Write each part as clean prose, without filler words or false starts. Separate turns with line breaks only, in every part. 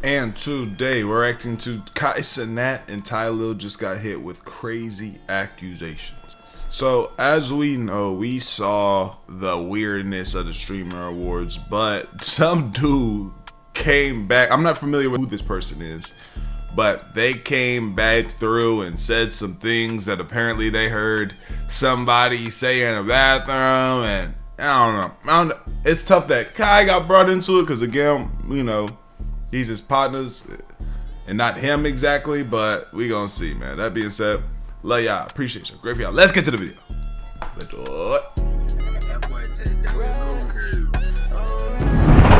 And today we're reacting to Cenat and Tylil just got hit with crazy accusations. So as we know, we saw the weirdness of the streamer awards, but some dude came back. I'm not familiar with who this person is, but they came back through and said some things that apparently they heard somebody say in a bathroom, and I don't know. It's tough that Kai got brought into it because, again, you know, he's his partners and not him exactly, but we gonna see, man. That being said, love y'all. Appreciate you. Great for y'all. Let's get to the video. Let's do it.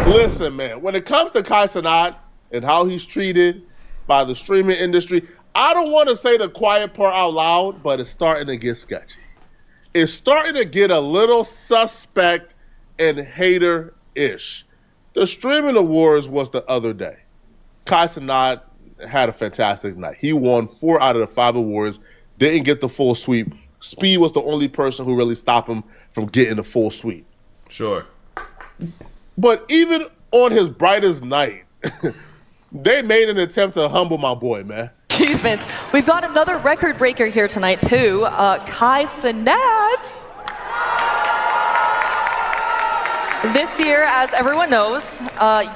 Listen, man, when it comes to Kai Cenat and how he's treated by the streaming industry, I don't want to say the quiet part out loud, but it's starting to get sketchy. It's starting to get a little suspect and hater-ish. The streaming awards was the other day. Kai Cenat had a fantastic night. He won 4 out of the 5 awards, didn't get the full sweep. Speed was the only person who really stopped him from getting the full sweep.
Sure.
But even on his brightest night, they made an attempt to humble my boy, man.
Achievements. We've got another record breaker here tonight, too. Kai Cenat. This year, as everyone knows,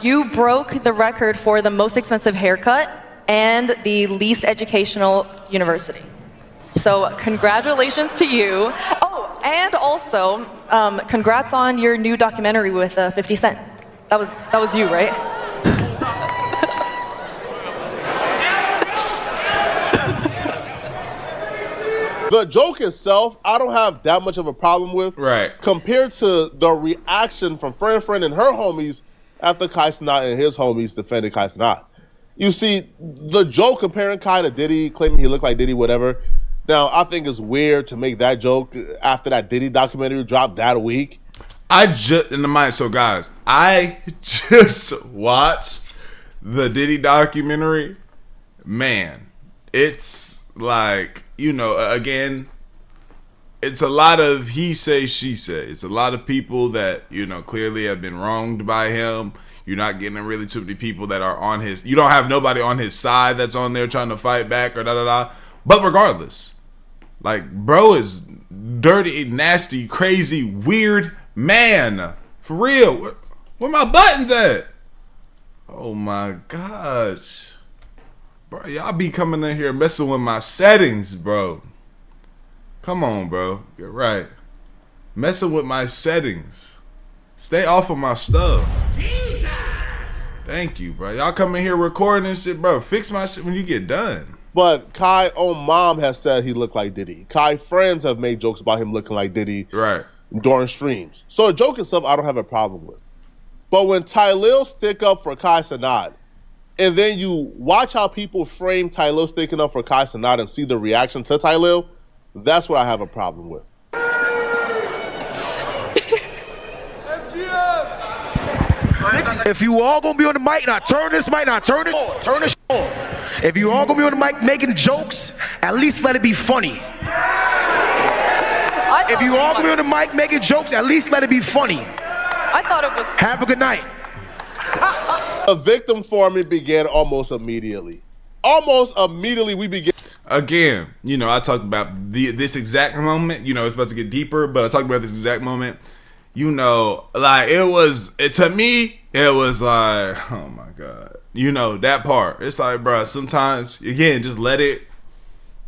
you broke the record for the most expensive haircut and the least educational university. So congratulations to you. Oh, and also, congrats on your new documentary with 50 Cent. That was you, right?
The joke itself, I don't have that much of a problem with.
Right.
Compared to the reaction from Friend and her homies after Kai Cenat and his homies defended Kai Cenat. You see, the joke comparing Kai to Diddy, claiming he looked like Diddy, whatever. Now, I think it's weird to make that joke after that Diddy documentary dropped that week.
So guys, I just watched the Diddy documentary. Man, it's like, you know, again, it's a lot of he say, she say. It's a lot of people that, you know, clearly have been wronged by him. You're not getting really too many people that are on his, you don't have nobody on his side that's on there trying to fight back or da-da-da. But regardless, like, bro is dirty, nasty, crazy, weird man. For real. Where my buttons at? Oh my gosh. Bro, y'all be coming in here messing with my settings, bro. Come on, bro. Get right. Messing with my settings. Stay off of my stuff. Jesus. Thank you, bro. Y'all come in here recording and shit, bro. Fix my shit when you get done.
But Kai own mom has said he looked like Diddy. Kai friends have made jokes about him looking like Diddy during streams. So the joke itself, I don't have a problem with. But when Tylil stick up for Kai Cenat, and then you watch how people frame Tylil sticking up for Kai Cenat and see the reaction to Tylil, that's what I have a problem with.
If you all gonna be on the mic, now turn this mic, now turn it on, turn this on. If you all gonna be on the mic making jokes, at least let it be funny. If you all gonna be on the mic making jokes, at least let it be funny.
I thought it was.
Have a good night.
The victim forming began almost immediately. Almost immediately we began.
Again, you know, I talked about this exact moment. You know, it's about to get deeper, but I talked about this exact moment. You know, like, to me, it was like, oh my God. You know, that part. It's like, bro, sometimes, again, just let it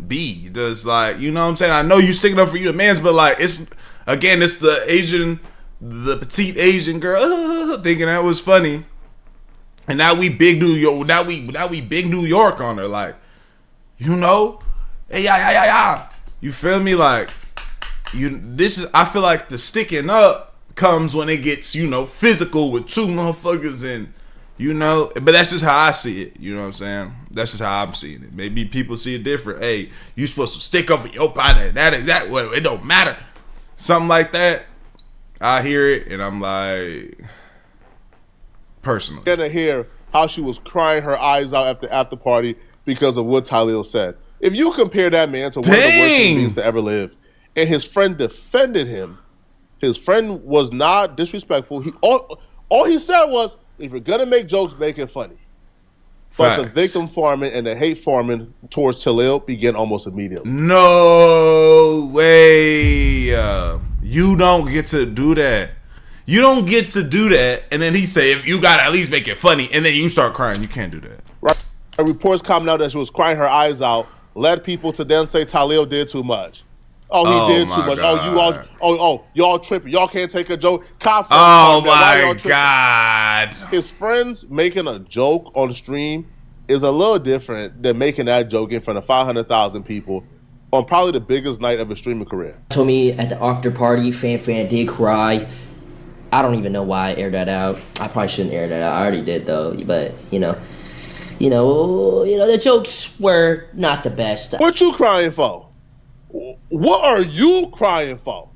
be. Just like, you know what I'm saying? I know you sticking up for your mans, but like, it's the petite Asian girl thinking that was funny. And now we big New York. Now we big New York on her, like, you know, hey, yeah. You feel me? Like, I feel like the sticking up comes when it gets, you know, physical with two motherfuckers, and, you know, but that's just how I see it. You know what I'm saying? That's just how I'm seeing it. Maybe people see it different. Hey, you supposed to stick up for your partner. That exact way. It don't matter. Something like that. I hear it, and I'm like, personally.
To hear how she was crying her eyes out after the after party because of what Tylil said. If you compare that man to one of the worst beings to ever live, and his friend defended him, his friend was not disrespectful. All he said was, if you're gonna make jokes, make it funny. But the
Facts.
victim farming and the hate farming towards Tylil began almost immediately.
No way. You don't get to do that. You don't get to do that. And then he say, if you gotta at least make it funny, and then you start crying. You can't do that.
Right? Reports coming out that she was crying her eyes out led people to then say Tylil did too much. Oh, he did too much.
God.
Y'all tripping. Y'all can't take a joke.
Oh my God.
His friends making a joke on stream is a little different than making that joke in front of 500,000 people on probably the biggest night of his streaming career.
Told me at the after party, Fan did cry. I don't even know why I aired that out. I probably shouldn't air that out. I already did though, but you know, the jokes were not the best.
What you crying for? What are you crying for?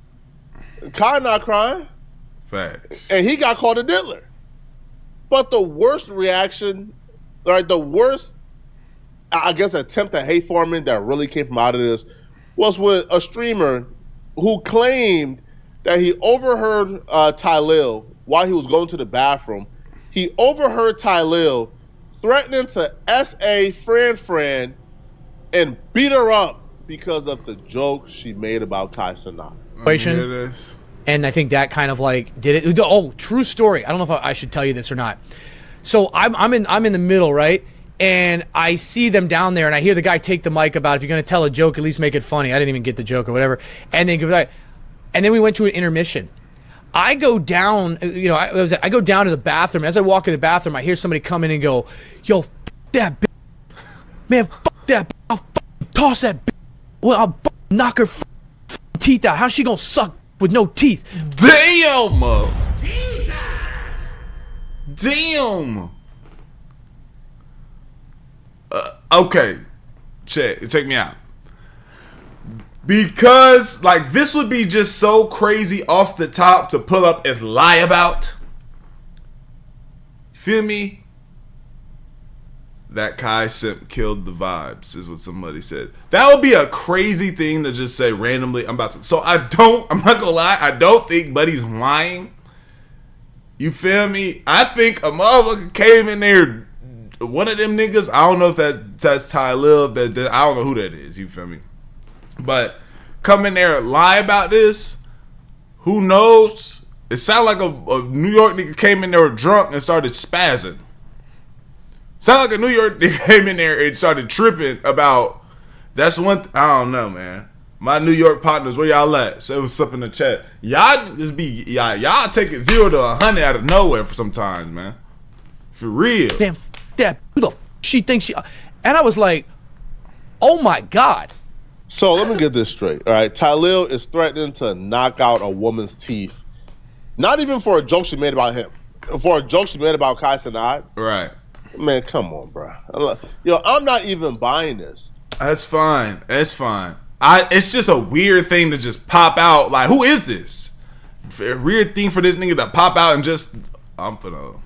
Kai not crying.
Facts.
And he got called a diddler. But the worst reaction, right, the worst, I guess, attempt at hate farming that really came from out of this was with a streamer who claimed that he overheard Tylil while he was going to the bathroom. He overheard Tylil threatening to SA Fran and beat her up because of the joke she made about Kai Cenat.
And I think that kind of like did it. Oh, true story. I don't know if I should tell you this or not. So I'm in the middle, right? And I see them down there, and I hear the guy take the mic about if you're going to tell a joke, at least make it funny. I didn't even get the joke or whatever. And then we went to an intermission. I go down, I go down to the bathroom. As I walk in the bathroom, I hear somebody come in and go, "Yo, f that bitch. Man, f that bitch. I'll toss that bitch. Well, I'll knock her teeth out. How's she gonna suck with no teeth?"
Damn! Jesus! Damn! Okay. Check me out. Because, like, this would be just so crazy off the top to pull up and lie about. Feel me? That Kai Simp killed the vibes, is what somebody said. That would be a crazy thing to just say randomly. I'm not gonna lie, I don't think Buddy's lying. You feel me? I think a motherfucker came in there, one of them niggas, I don't know if that's Tylil, I don't know who that is, you feel me? But come in there and lie about this, who knows? It sounded like a New York nigga came in there drunk and started spazzing. Sound like a New York nigga came in there and started tripping about. That's one. I don't know, man. My New York partners, where y'all at? Say what's up in the chat. Y'all take it 0 to 100 out of nowhere for sometimes, man. For real.
Man, that who the she thinks she. And I was like, oh my God.
So let me get this straight. All right, Tylil is threatening to knock out a woman's teeth, not even for a joke she made about him, for a joke she made about Kai Cenat.
Right.
Man, come on, bro. Yo, I'm not even buying this.
That's fine. It's fine. It's just a weird thing to just pop out. Like, who is this? A weird thing for this nigga to pop out and just, I'm finna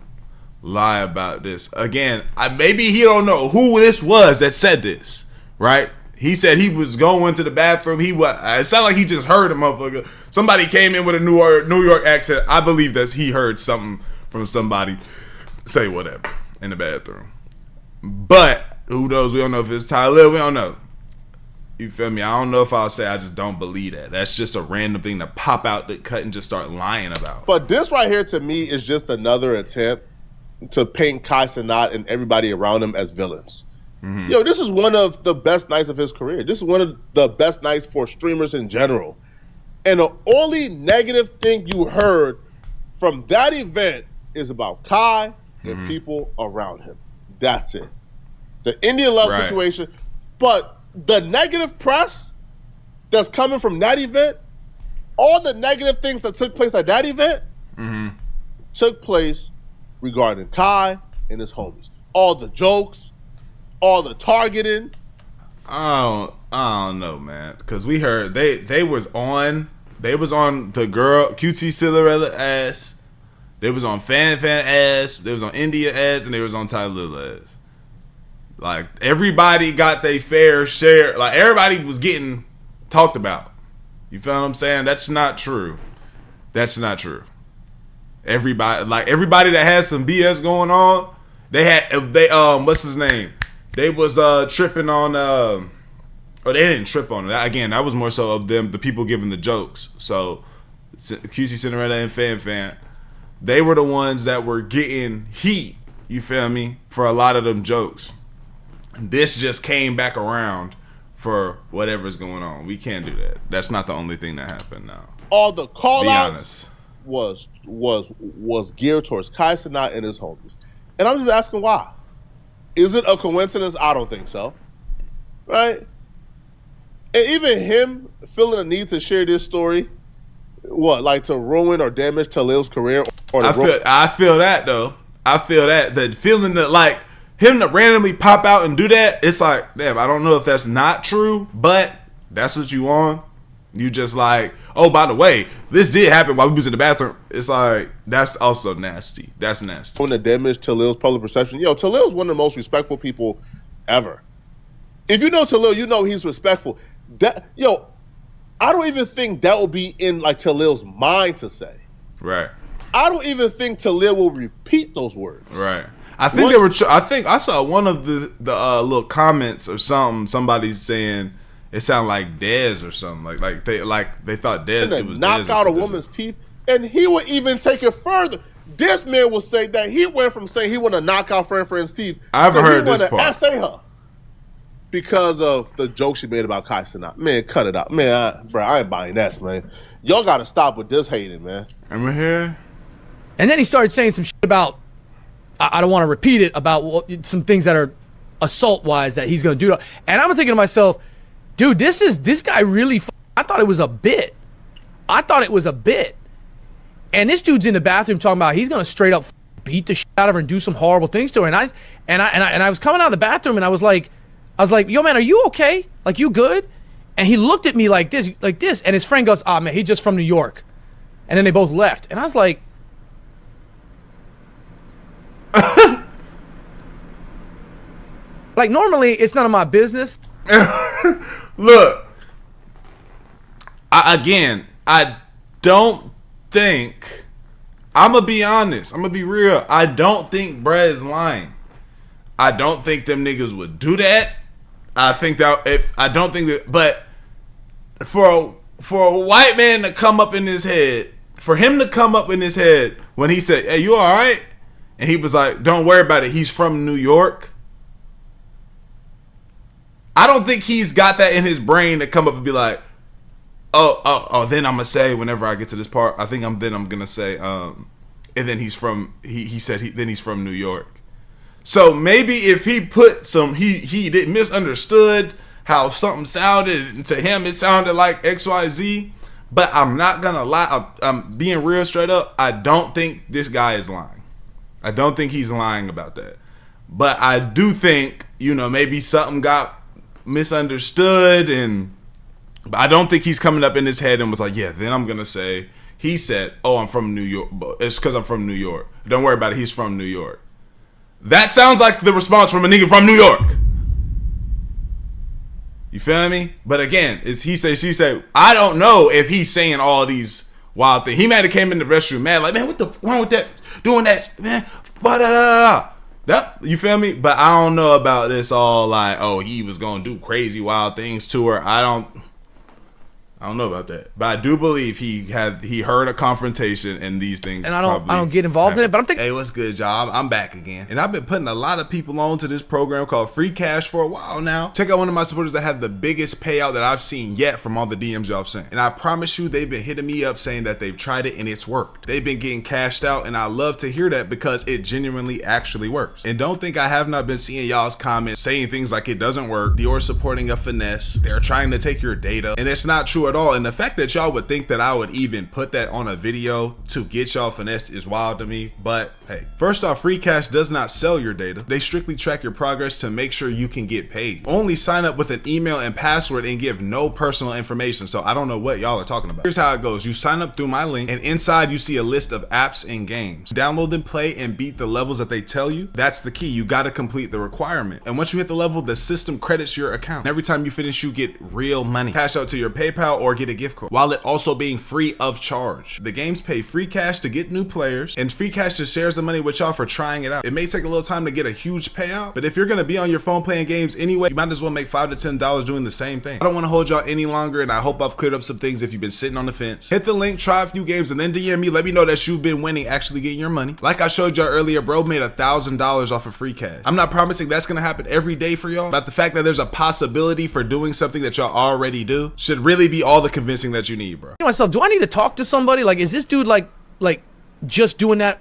lie about this. Again, maybe he don't know who this was that said this, right? He said he was going to the bathroom. It sounded like he just heard a motherfucker. Somebody came in with a New York accent. I believe that he heard something from somebody say whatever in the bathroom. But who knows? We don't know if it's Tylil. We don't know. You feel me? I don't know if I'll say I just don't believe that. That's just a random thing to pop out the cut and just start lying about.
But this right here to me is just another attempt to paint Kai Cenat and everybody around him as villains. Mm-hmm. Yo, this is one of the best nights of his career. This is one of the best nights for streamers in general. And the only negative thing you heard from that event is about Kai and people around him. That's it. The Indian love situation. But the negative press that's coming from that event, all the negative things that took place at that event took place regarding Kai and his homies. All the jokes, all the targeting.
I don't know, man. Because we heard they was on the girl QT Cinderella ass. They was on Fan ass. They was on India ass, and they was on Tylil ass. Like, everybody got their fair share. Like, everybody was getting talked about. You feel what I'm saying? That's not true. That's not true. Everybody that has some BS going on, They what's his name? They was tripping on they didn't trip on it. Again, that was more so of them, the people giving the jokes. So QC Cinderella and Fan, they were the ones that were getting heat, you feel me, for a lot of them jokes. This just came back around for whatever's going on. We can't do that. That's not the only thing that happened now.
All the call
Be
outs
honest.
was geared towards Kai Cenat and his homies. And I'm just asking why. Is it a coincidence? I don't think so. Right? And even him feeling the need to share this story, what, like to ruin or damage Tylil's career? Or
I feel that though. I feel that. The feeling that like him to randomly pop out and do that, it's like, damn, I don't know if that's not true, but that's what you on. You just like, oh, by the way, this did happen while we was in the bathroom. It's like, that's also nasty. That's nasty.
When the damage Tylil's public perception. Yo, Tylil's one of the most respectful people ever. If you know Tylil, you know he's respectful. I don't even think that will be in like Tylil's mind to say.
Right.
I don't even think Tylil will repeat those words.
Right. I think I think I saw one of the little comments or something. Somebody's saying it sounded like Dez or something. Like they thought Dez. It was
knock
Dez
out a woman's teeth, and he would even take it further. This man will say that he went from saying he want to knock out friend's teeth.
I haven't heard this part.
Essay her because of the joke she made about Kai Cenat. Man, cut it out, man. I ain't buying that, man. Y'all got to stop with this hating, man.
I'm here.
And then he started saying some shit about, I don't want to repeat it, about some things that are assault-wise that he's going to do. And I'm thinking to myself, dude, this guy really, I thought it was a bit. And this dude's in the bathroom talking about he's going to straight up beat the shit out of her and do some horrible things to her. And I was coming out of the bathroom and I was like, yo, man, are you okay? Like, you good? And he looked at me like this. And his friend goes, man, he's just from New York. And then they both left. And I was like, like, normally it's none of my business.
Look, I don't think, I'm going to be honest, I'm going to be real, I don't think Brad is lying. I don't think them niggas would do that. I think that but for a white man to come up in his head, for him to come up in his head when he said, hey, you all right? And he was like, don't worry about it, he's from New York. I don't think he's got that in his brain to come up and be like, oh, then I'm gonna say whenever I get to this part, I think I'm gonna say, and then he's from, he said then he's from New York. So maybe if he put some, he did misunderstood how something sounded, and to him it sounded like XYZ, but I'm not gonna lie, I'm being real straight up, I don't think this guy is lying. I don't think he's lying about that. But I do think, maybe something got misunderstood, and I don't think he's coming up in his head and was like, yeah, then I'm gonna say, he said, oh, I'm from New York, it's because I'm from New York, don't worry about it, he's from New York. That sounds like the response from a nigga from New York. You feel me? But again, it's he say, she say. I don't know if he's saying all these wild things. He might have came in the restroom mad, like, man, what the wrong with that, doing that, man, that, you feel me? But I don't know about this all like, oh, he was gonna do crazy wild things to her. I don't know about that, but I do believe he heard a confrontation and these things. And I don't
get involved in it, but I'm thinking,
hey, what's good, y'all? I'm back again, and I've been putting a lot of people on to this program called Free Cash for a while now. Check out one of my supporters that had the biggest payout that I've seen yet from all the DMs y'all sent, and I promise you, they've been hitting me up saying that they've tried it and it's worked. They've been getting cashed out, and I love to hear that because it genuinely actually works. And don't think I have not been seeing y'all's comments saying things like it doesn't work. Dior supporting a finesse. They're trying to take your data, and it's not true at all. And the fact that y'all would think that I would even put that on a video to get y'all finessed is wild to me. But hey, first off, Free Cash does not sell your data. They strictly track your progress to make sure you can get paid. Only sign up with an email and password and give no personal information. So I don't know what y'all are talking about. Here's how it goes. You sign up through my link, and inside you see a list of apps and games. Download them, play, and beat the levels that they tell you. That's the key. You got to complete the requirement. And once you hit the level, the system credits your account. And every time you finish, you get real money. Cash out to your PayPal out or get a gift card, while it also being free of charge. The games pay free cash to get new players, and free cash just shares the money with y'all for trying it out. It may take a little time to get a huge payout, but if you're gonna be on your phone playing games anyway, you might as well make $5 to $10 doing the same thing. I don't want to hold y'all any longer, and I hope I've cleared up some things if you've been sitting on the fence. Hit the link, try a few games, and then DM me. Let me know that you've been winning, actually getting your money. Like I showed y'all earlier, bro made $1,000 off of free cash. I'm not promising that's gonna happen every day for y'all, but the fact that there's a possibility for doing something that y'all already do should really be all the convincing that you need, bro.
Myself, do I need to talk to somebody? Like, is this dude like just doing that?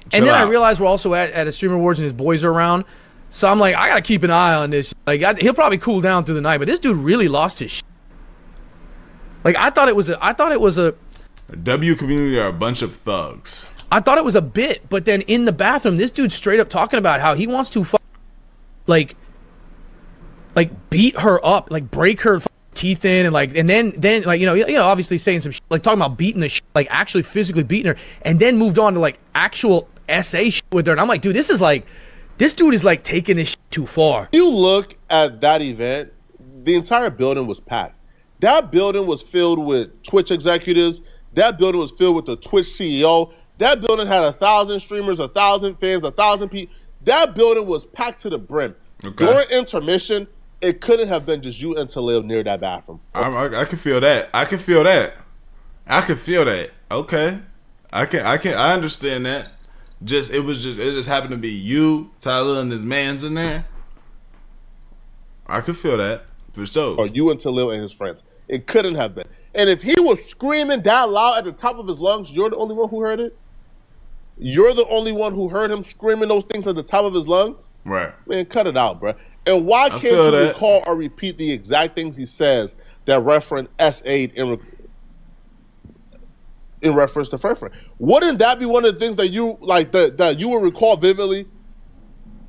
Chill
And then
out.
I realized we're also at a Streamer Awards and his boys are around. So I'm like, I gotta keep an eye on this. Like, he'll probably cool down through the night, but this dude really lost his shit. Like, I thought it was a
W community are a bunch of thugs.
I thought it was a bit, but then in the bathroom, this dude's straight up talking about how he wants to like beat her up, like break her teeth in, and then like you know obviously saying some like talking about beating the like actually physically beating her, and then moved on to like actual SA with her, and I'm like, dude, this dude is like taking this too far.
You look at that event, the entire building was packed. That building was filled with Twitch executives. That building was filled with the Twitch CEO. That building had 1,000 streamers, 1,000 fans, 1,000 people. That building was packed to the brim.
Okay.
During intermission, it couldn't have been just you and Tylil near that bathroom.
I can feel that. I can feel that. Okay. I understand that. It just happened to be you, Tyler, and his man's in there. I could feel that for sure.
Or you and Tylil and his friends. It couldn't have been. And if he was screaming that loud at the top of his lungs, you're the only one who heard it? You're the only one who heard him screaming those things at the top of his lungs?
Right.
Man, cut it out, bro. And why can't you recall or repeat the exact things he says that reference S8 in reference to Fred? Wouldn't that be one of the things that you like that you would recall vividly?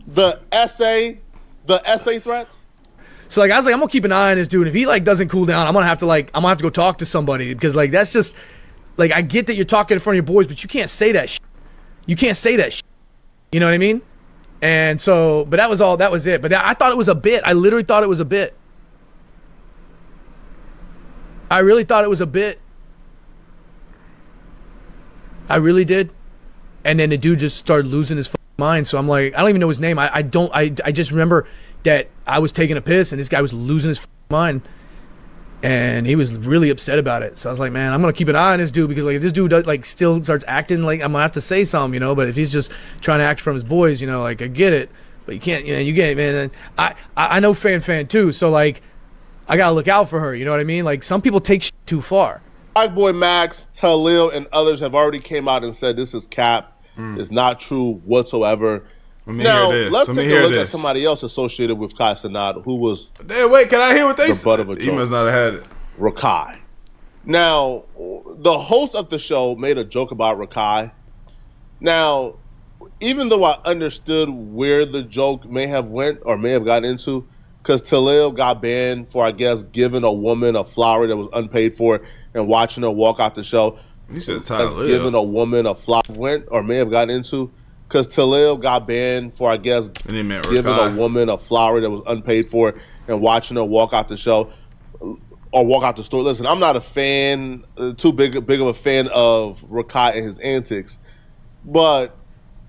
The SA threats?
So like I was like, I'm gonna keep an eye on this dude. If he like doesn't cool down, I'm gonna have to go talk to somebody, because like that's just like, I get that you're talking in front of your boys, but you can't say that shit. You can't say that shit. You know what I mean? And so, but that was it. But I thought it was a bit. I literally thought it was a bit. I really thought it was a bit. I really did. And then the dude just started losing his mind. So I'm like, I don't even know his name. I just remember that I was taking a piss and this guy was losing his mind. And he was really upset about it. So I was like, man, I'm going to keep an eye on this dude, because like if this dude like still starts acting, like I'm going to have to say something, you know. But if he's just trying to act from his boys, you know, like I get it. But you can't, you get it, man. And I know fan too. So like I got to look out for her. You know what I mean? Like some people take shit too far.
Black Boy Max, Tylil, and others have already came out and said this is cap. It's not true whatsoever. Now, let's take a look at somebody else associated with Kai Cenat, who was
wait, can I hear what they said?
Butt of a
He
joke.
must not have had it.
Rakai. Now, the host of the show made a joke about Rakai. Now, even though I understood where the joke may have went or may have gotten into, because Tylil got banned for, I guess, giving a woman a flower that was unpaid for and watching her walk out the show.
You said
That's
Tylil.
giving a woman a flower went or may have gotten into, because Tylil got banned for, I guess,
And he meant
giving
Rakai.
a woman a flower that was unpaid for and watching her walk out the show or walk out the store. Listen, I'm not a fan, too big of a fan of Rakai and his antics, but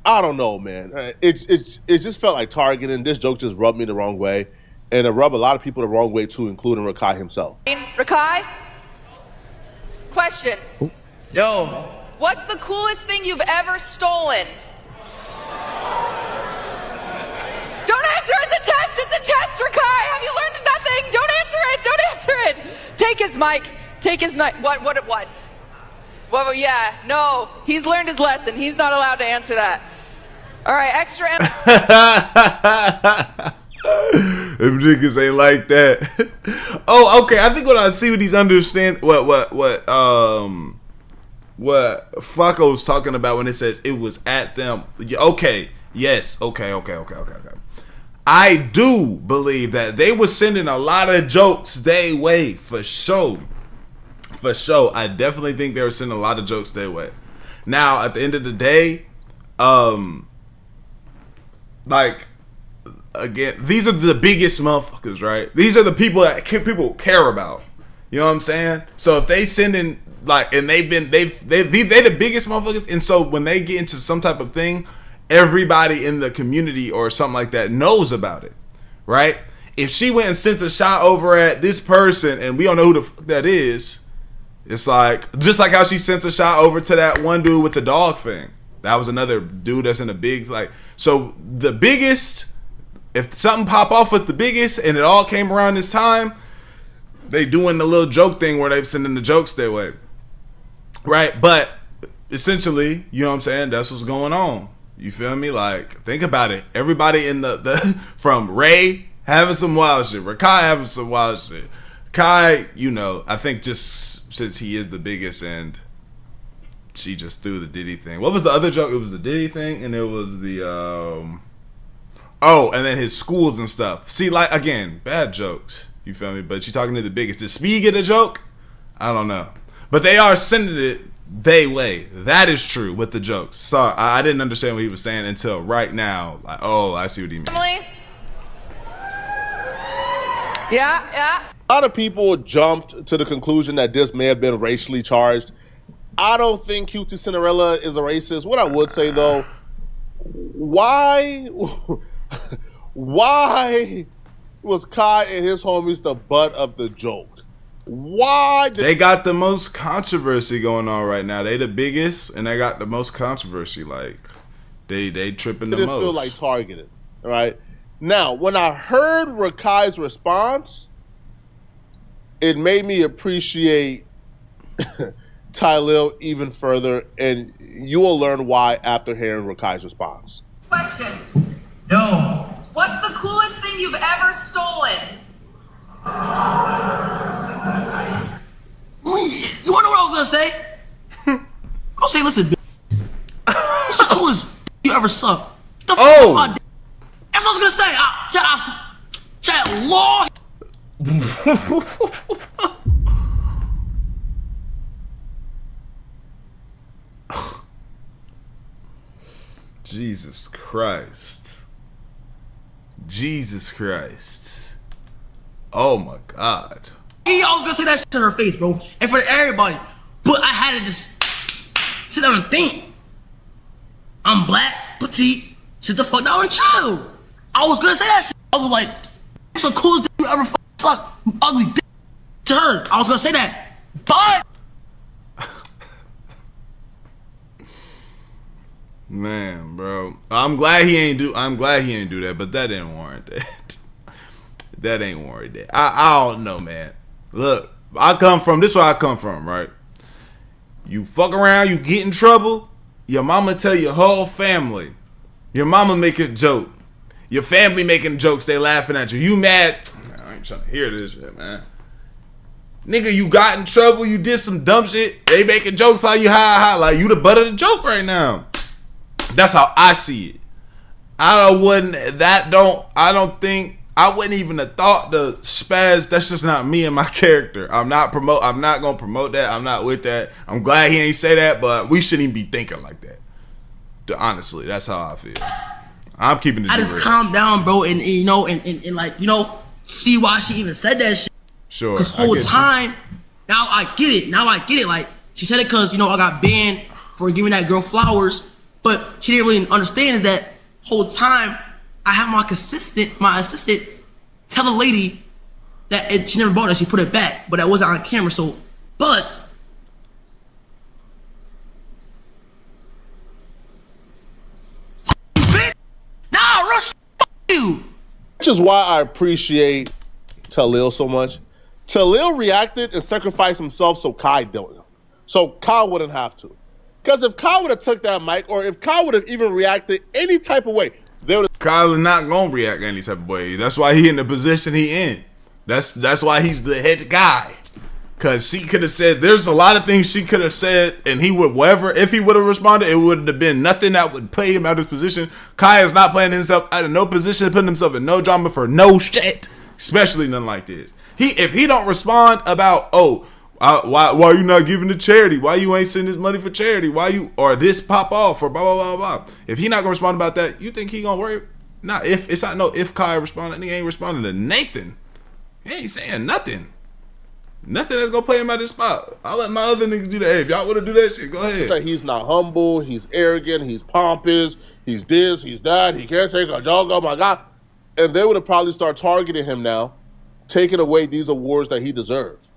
I don't know, man. It just felt like targeting. This joke just rubbed me the wrong way, and it rubbed a lot of people the wrong way too, including Rakai himself.
Rakai? Question.
Yo.
What's the coolest thing you've ever stolen? Don't answer it. It's a test. It's a test, Rakai. Have you learned nothing? Don't answer it. Don't answer it. Take his mic. Take his mic. What? Well, yeah. No. He's learned his lesson. He's not allowed to answer that. All right. Extra.
Them niggas ain't like that. Oh, okay. I think when I see what he's understand, what Flacco was talking about when it says it was at them. Okay. Yes. Okay. I do believe that they were sending a lot of jokes their way for sure. For sure. I definitely think they were sending a lot of jokes their way. Now, at the end of the day, like, again, these are the biggest motherfuckers, right? These are the people that people care about. You know what I'm saying? So if they sending like, and they the biggest motherfuckers, and so when they get into some type of thing, everybody in the community or something like that knows about it, right? If she went and sent a shot over at this person and we don't know who the fuck that is, it's like, just like how she sent a shot over to that one dude with the dog thing. That was another dude that's in a big, like, so the biggest, if something pop off with the biggest and it all came around this time, they doing the little joke thing where they sending the jokes their way. Right? But essentially, you know what I'm saying? That's what's going on. You feel me? Like, think about it. Everybody in the from Ray having some wild shit, Rakai having some wild shit. Kai, you know, I think just since he is the biggest and she just threw the Diddy thing. What was the other joke? It was the Diddy thing and it was the and then his schools and stuff. See, like, again, bad jokes. You feel me? But she's talking to the biggest. Did Speed get a joke? I don't know. But they are sending it they way. That is true with the jokes. Sorry, I didn't understand what he was saying until right now. Like, oh, I see what he meant.
Emily? Yeah.
A lot of people jumped to the conclusion that this may have been racially charged. I don't think Cutie Cinderella is a racist. What I would say, though, why was Kai and his homies the butt of the joke? Why?
They got the most controversy going on right now. They the biggest, and they got the most controversy. Like, they tripping the most.
It feel like targeted, right? Now, when I heard Rakai's response, it made me appreciate Tylil even further, and you will learn why after hearing Rakai's response.
Question.
No.
What's the coolest thing you've ever stolen?
You wanna know what I was gonna say? I'll say, listen, bitch. What's the coolest you ever sucked? The
Oh!
That's what I was gonna say. Chat law.
Jesus Christ. Jesus Christ. Oh my God.
I was gonna say that shit to her face, bro, and for everybody. But I had to just sit down and think. I'm black, petite, sit the fuck down and chill. I was gonna say that shit. I was like, "What's the coolest thing you ever suck, you ugly bitch?" To her, I was gonna say that, but
Man, bro. I'm glad he ain't do that, but that didn't warrant that. That ain't warrant that. I don't know, man. Look, this is where I come from, right? You fuck around, you get in trouble, your mama tell your whole family. Your mama make a joke. Your family making jokes, they laughing at you. You mad? Man, I ain't trying to hear this shit, man. Nigga, you got in trouble, you did some dumb shit. They making jokes on you, ha. Like, you the butt of the joke right now. That's how I see it. I wouldn't even have thought the spaz. That's just not me and my character. I'm not gonna promote that. I'm not with that. I'm glad he ain't say that, but we shouldn't even be thinking like that. Honestly, that's how I feel. I'm keeping it.
I just
real.
calm down, bro, and like, see why she even said that shit.
Sure.
Because whole time, now I get it. Like, she said it because, I got banned for giving that girl flowers, but she didn't really understand is that whole time I have my assistant tell the lady that she never bought it, she put it back, but that wasn't on camera. So, but bitch, nah, rush you.
Which is why I appreciate Tylil so much. Tylil reacted and sacrificed himself so Kai don't. So Kai wouldn't have to. Because if Kai would have took that mic, or if Kai would have even reacted any type of way,
Kyle is not gonna react any type of way. That's why he in the position he in. That's why he's the head guy. Cause she could have said, there's a lot of things she could have said, and he would, if he would have responded, it would have been nothing that would play him out of his position. Kai is not playing himself out of no position, putting himself in no drama for no shit, especially nothing like this. If he don't respond about, why you not giving to charity? Why you ain't sending this money for charity? Or this pop off or blah blah blah blah. If he not gonna respond about that, you think he gonna worry? Nah, if Kai responded, he ain't responding to Nathan. He ain't saying nothing. Nothing that's gonna play him out of his spot. I'll let my other niggas do that. Hey, if y'all wanna do that shit, go ahead.
Say he's not humble, he's arrogant, he's pompous, he's this, he's that, he can't take a joke, oh my God. And they would have probably started targeting him now, taking away these awards that he deserves.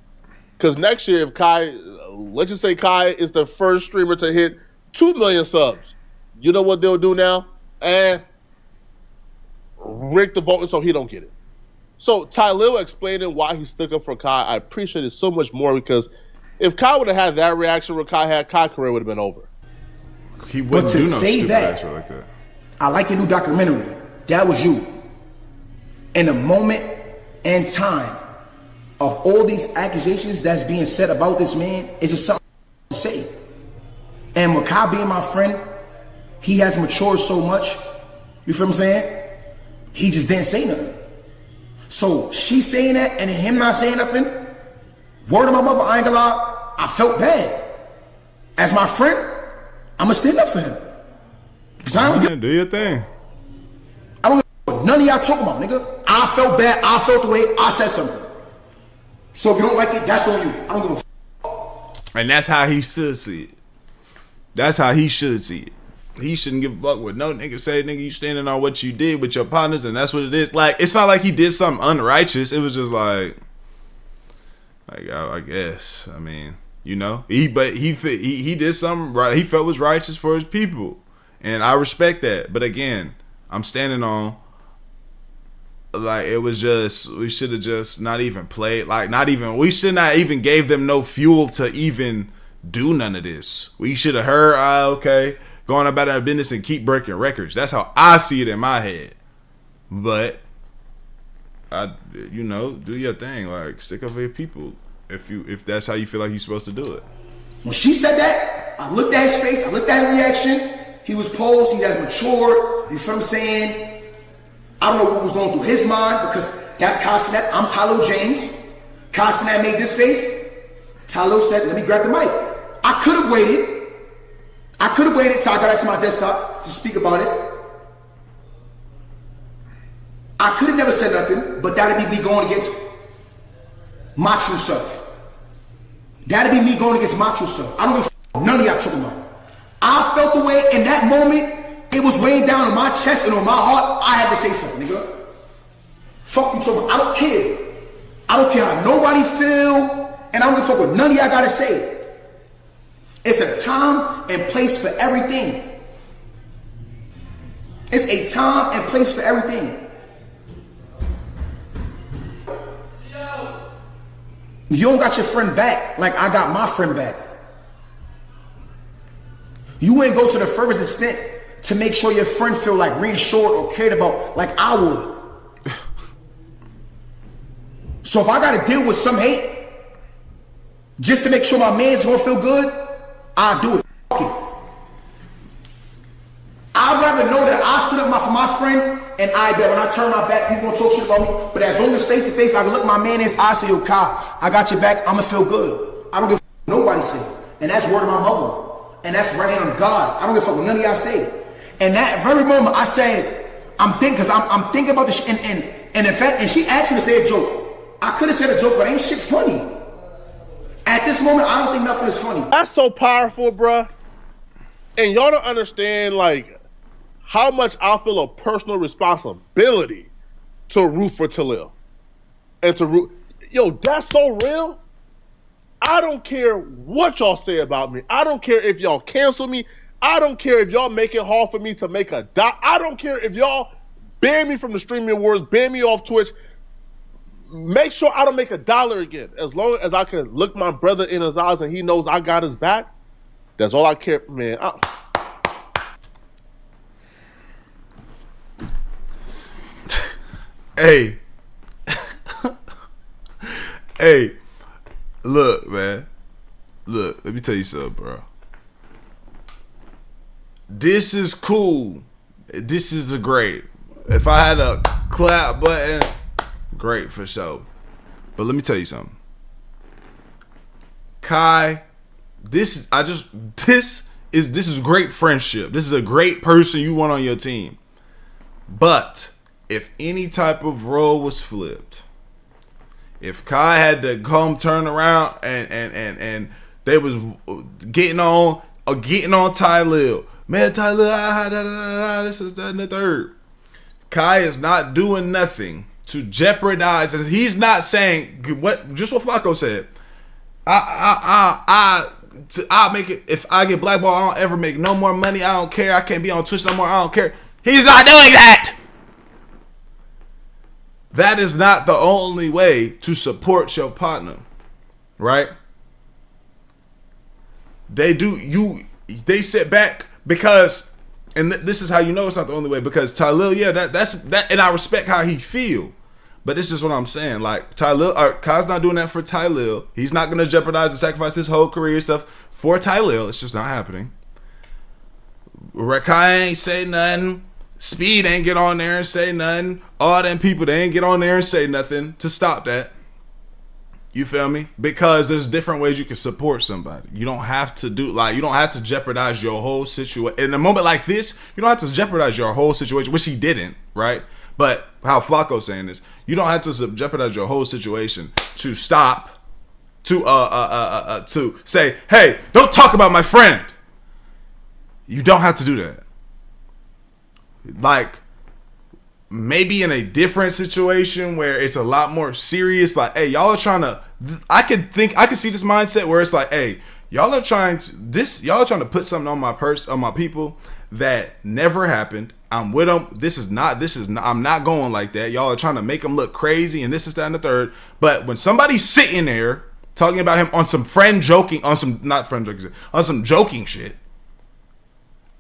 Because next year, if Kai, let's just say Kai is the first streamer to hit 2 million subs, you know what they'll do now? Rig the voting so he don't get it. So Tylil explaining why he stuck up for Kai, I appreciate it so much more, because if Kai would have had that reaction where Kai had, Kai's career would have been over.
He wouldn't do no stupid action like that.
I like your new documentary. That was you. In the moment and time of all these accusations that's being said about this man, it's just something to say. And with Kai being my friend, he has matured so much. You feel what I'm saying? He just didn't say nothing. So she saying that and him not saying nothing, word of my mother, I ain't gonna lie, I felt bad. As my friend, I'ma stand up for him. Cause I don't
do your thing.
I don't give a fuck. None of y'all talking about, nigga. I felt bad, I felt the way, I said something. So if you don't like it, that's on you. I don't give a fuck.
And that's how he should see it. That's how he should see it. He shouldn't give a fuck what no nigga say. Nigga, you standing on what you did with your partners, and that's what it is. Like, it's not like he did something unrighteous. It was just like I guess. I mean, you know, he did something right. He felt was righteous for his people, and I respect that. But again, I'm standing on, like, it was just, we should have just not even played. Like, we should not even gave them no fuel to even do none of this. We should have heard, okay, going about our business and keep breaking records. That's how I see it in my head. But you know, do your thing. Like, stick up for your people. If that's how you feel like you're supposed to do it.
When she said that, I looked at his face, I looked at his reaction. He was posed, he has matured. You feel what I'm saying? I don't know what was going through his mind, because that's Cenat. I'm Tylil James. Cenat made this face. Tylil said, let me grab the mic. I could have waited till I got back to my desktop to speak about it. I could have never said nothing, but that'd be me going against my true self. That'd be me going against my true self. I don't give a f*** none of y'all talking about. I felt the way in that moment, it was weighing down on my chest and on my heart. I had to say something, nigga. Fuck you talking about. I don't care. I don't care how nobody feel, and I don't give a fuck what none of y'all gotta say. It's a time and place for everything. It's a time and place for everything. You don't got your friend back like I got my friend back. You ain't go to the furthest extent to make sure your friend feel like reassured or cared about like I would. So if I gotta deal with some hate just to make sure my man's gonna feel good, I'll do it. Fuck it. I'd rather know that I stood up for my friend, and I bet when I turn my back, people gonna talk shit about me. But as long as face to face, I can look my man in his eyes and say, yo, Kai, I got your back, I'ma feel good. I don't give a fuck what nobody say. And that's word of my mother. And that's right hand on God. I don't give a fuck what none of y'all say. And that very moment I said, I'm thinking about this shit, and in fact, and she asked me to say a joke. I could have said a joke, but ain't shit funny. At this moment, I don't think nothing is funny.
That's so powerful, bruh. And y'all don't understand, like, how much I feel a personal responsibility to root for Tylil. And to root. Yo, that's so real. I don't care what y'all say about me. I don't care if y'all cancel me. I don't care if y'all make it hard for me to make a dot. I don't care if y'all ban me from the streaming awards, ban me off Twitch. Make sure I don't make $1 again. As long as I can look my brother in his eyes and he knows I got his back, that's all I care, man.
Hey. Hey. Look, man. Look, let me tell you something, bro. This is cool. This is a great. If I had a clap button, great for sure. But let me tell you something. Kai, this is great friendship. This is a great person you want on your team. But if any type of role was flipped, if Kai had to come turn around and they was getting on Tylil, man, Tylil, this is that and the third. Kai is not doing nothing to jeopardize, and he's not saying what Flacco said. I'll make it. If I get blackballed, I don't ever make no more money. I don't care. I can't be on Twitch no more. I don't care. He's not doing that. That is not the only way to support your partner, right? They sit back because, and this is how you know it's not the only way, because Tylil, yeah, that's that, and I respect how he feel. But this is what I'm saying. Like, Kai's not doing that for Tylil. He's not going to jeopardize and sacrifice his whole career stuff for Tylil. It's just not happening. Kai ain't say nothing. Speed ain't get on there and say nothing. All them people, they ain't get on there and say nothing to stop that. You feel me? Because there's different ways you can support somebody. You don't have to you don't have to jeopardize your whole situation. In a moment like this, you don't have to jeopardize your whole situation, which he didn't, right? But how Flacco's saying this, you don't have to jeopardize your whole situation to stop, to say, hey, don't talk about my friend. You don't have to do that. Like, maybe in a different situation where it's a lot more serious, like, hey, y'all are trying to, I can see this mindset where it's like, hey, y'all are trying to put something on my people that never happened. I'm with them. I'm not going like that. Y'all are trying to make them look crazy and this is that and the third. But when somebody's sitting there talking about him on some on some joking shit,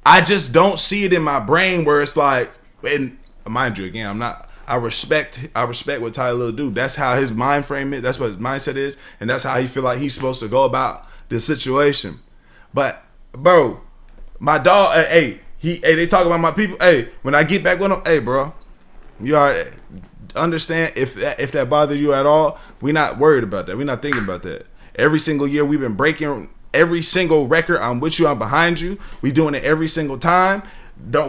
I just don't see it in my brain where it's like, and mind you, again, I respect what Tylil do. That's how his mind frame is. That's what his mindset is. And that's how he feel like he's supposed to go about this situation. But, bro, my dog, they talk about my people. Hey, when I get back with them, hey, bro, you already understand if that bothers you at all, we're not worried about that. We're not thinking about that. Every single year we've been breaking every single record. I'm with you. I'm behind you. We doing it every single time.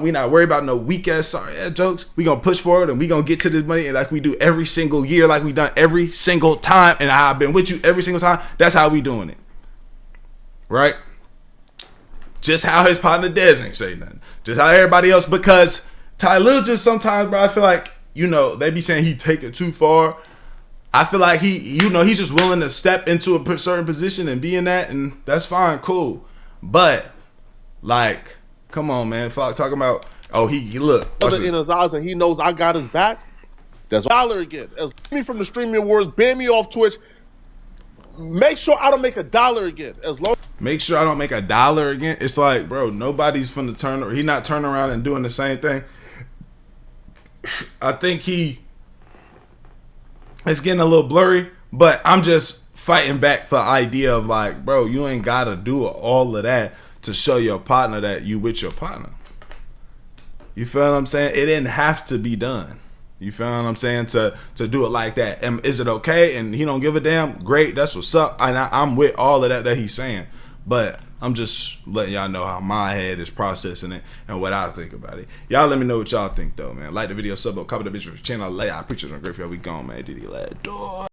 We not worry about no weak ass sorry ass jokes. We gonna push forward and we gonna get to this money like we do every single year, like we done every single time. And I've been with you every single time. That's how we doing it, right? Just how his partner Dez ain't say nothing. Just how everybody else, because Tylil just sometimes, bro, I feel like, they be saying he take it too far. I feel like he's just willing to step into a certain position and be in that, and that's fine, cool. But, like, come on, man. Talking about, he look.
In his eyes, and he knows I got his back. That's $1 again. As me from the streaming awards, ban me off Twitch. Make sure I don't make $1 again.
Make sure I don't make $1 again. It's like, bro, nobody's finna turn. He not turning around and doing the same thing. I think it's getting a little blurry, but I'm just fighting back the idea of like, bro, you ain't gotta do all of that to show your partner that you with your partner. You feel what I'm saying? It didn't have to be done. You feel what I'm saying? To do it like that. And is it okay? And he don't give a damn? Great, that's what's up. I'm with all of that he's saying. But I'm just letting y'all know how my head is processing it and what I think about it. Y'all let me know what y'all think though, man. Like the video, sub up, comment the bitch for the channel. I appreciate it. Great for y'all. We gone, man. Diddy lad door.